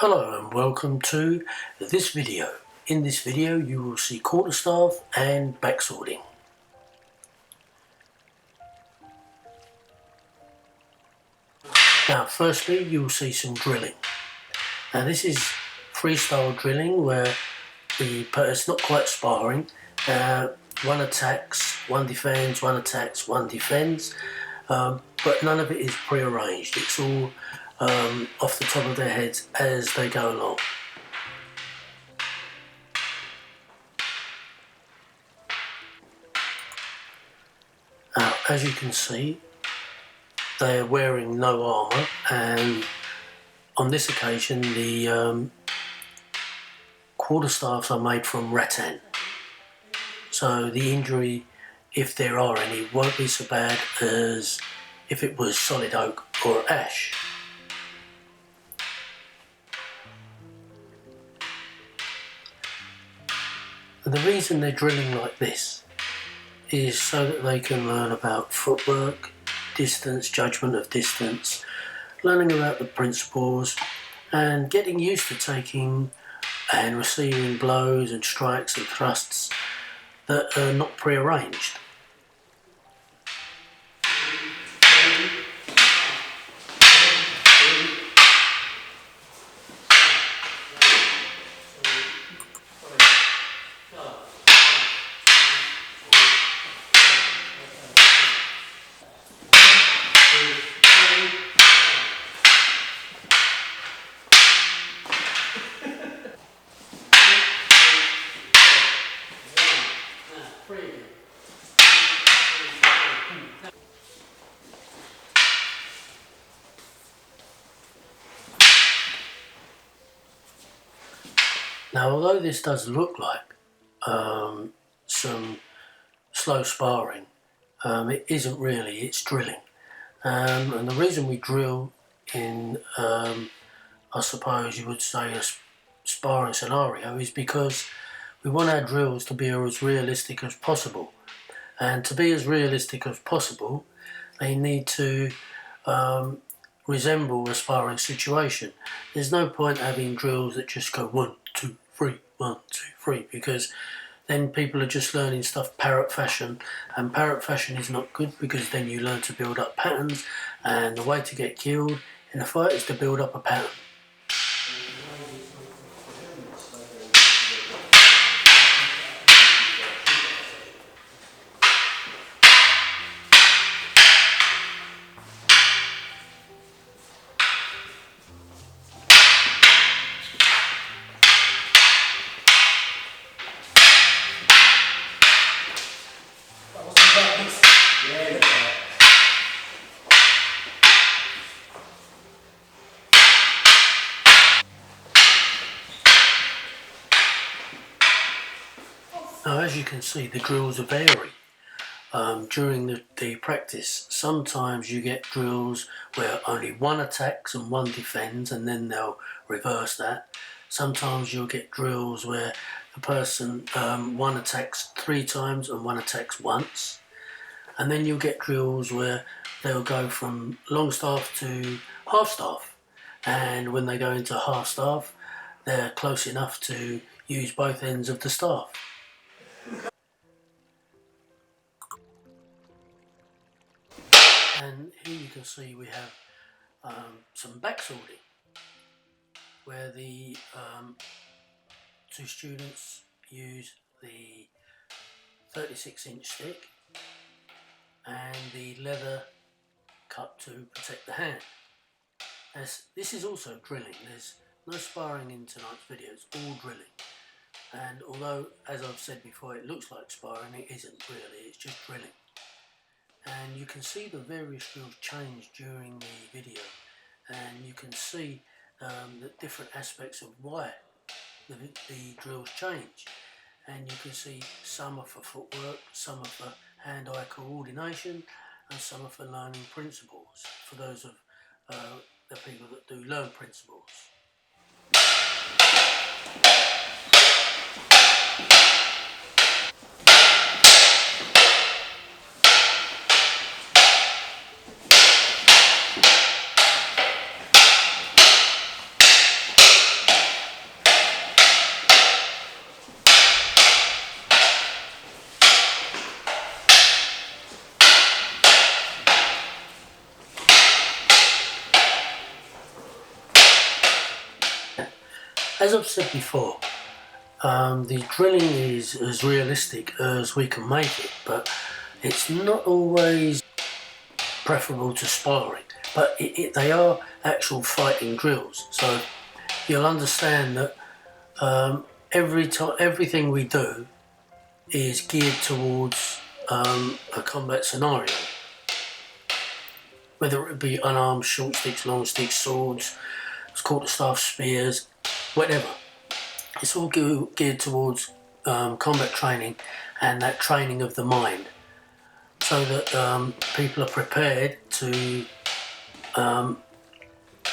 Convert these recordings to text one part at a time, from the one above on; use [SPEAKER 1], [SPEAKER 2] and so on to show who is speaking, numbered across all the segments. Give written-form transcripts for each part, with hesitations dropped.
[SPEAKER 1] Hello and welcome to this video. In this video you will see quarterstaff and backswording. Now firstly you will see some drilling. Now this is freestyle drilling where it's not quite sparring. One attacks, one defends, one attacks, one defends, but none of it is pre-arranged. It's all off the top of their heads as they go along. Now, as you can see, they are wearing no armour, and on this occasion the quarterstaffs are made from rattan. So the injury, if there are any, won't be so bad as if it was solid oak or ash. And the reason they're drilling like this is so that they can learn about footwork, distance, judgment of distance, learning about the principles and getting used to taking and receiving blows and strikes and thrusts that are not pre-arranged. Now, although this does look like some slow sparring, it isn't really, it's drilling. And the reason we drill in, I suppose you would say, a sparring scenario is because we want our drills to be as realistic as possible. And to be as realistic as possible, they need to resemble a sparring situation. There's no point having drills that just go 1, 2, 3, 1, 2, 3, because then people are just learning stuff parrot fashion, and parrot fashion is not good because then you learn to build up patterns, and the way to get killed in a fight is to build up a pattern. Now, as you can see, the drills vary during the practice. Sometimes you get drills where only one attacks and one defends, and then they'll reverse that. Sometimes you'll get drills where the person, one attacks 3 times and one attacks once. And then you'll get drills where they'll go from long staff to half staff. And when they go into half staff, they're close enough to use both ends of the staff. And here you can see we have some backswording, where the 2 students use the 36-inch stick and the leather cut to protect the hand. This is also drilling. There's no sparring in tonight's video, it's all drilling. And although, as I've said before, it looks like sparring, it isn't really, it's just drilling. And you can see the various drills change during the video, and you can see the different aspects of why the drills change. And you can see some are for footwork, some are for hand-eye coordination, and some are for learning principles, for those of the people that do learn principles. As I've said before, the drilling is as realistic as we can make it, but it's not always preferable to sparring. But they are actual fighting drills, so you'll understand that everything we do is geared towards a combat scenario, whether it be unarmed, short sticks, long sticks, swords, quarterstaff, spears, whatever. It's all geared towards combat training and that training of the mind, so that people are prepared to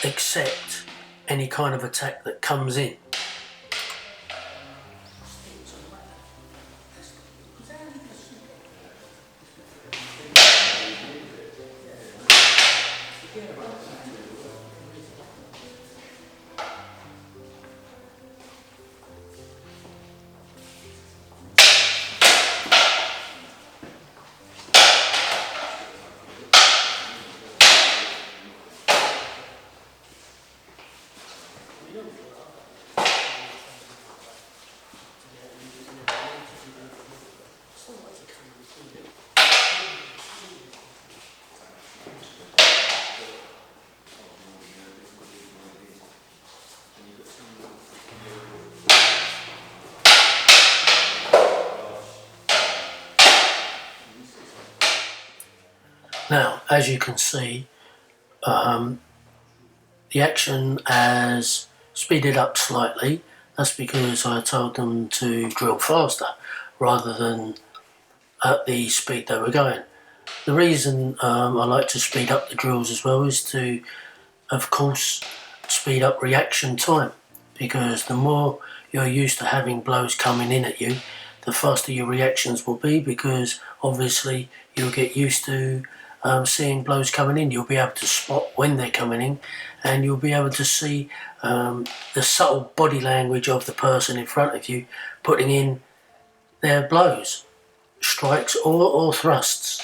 [SPEAKER 1] accept any kind of attack that comes in. Now, as you can see, the action has speeded up slightly. That's because I told them to drill faster rather than at the speed they were going. The reason I like to speed up the drills as well is to, of course, speed up reaction time, because the more you're used to having blows coming in at you, the faster your reactions will be, because obviously you'll get used to seeing blows coming in. You'll be able to spot when they're coming in, and you'll be able to see the subtle body language of the person in front of you putting in their blows, strikes or thrusts.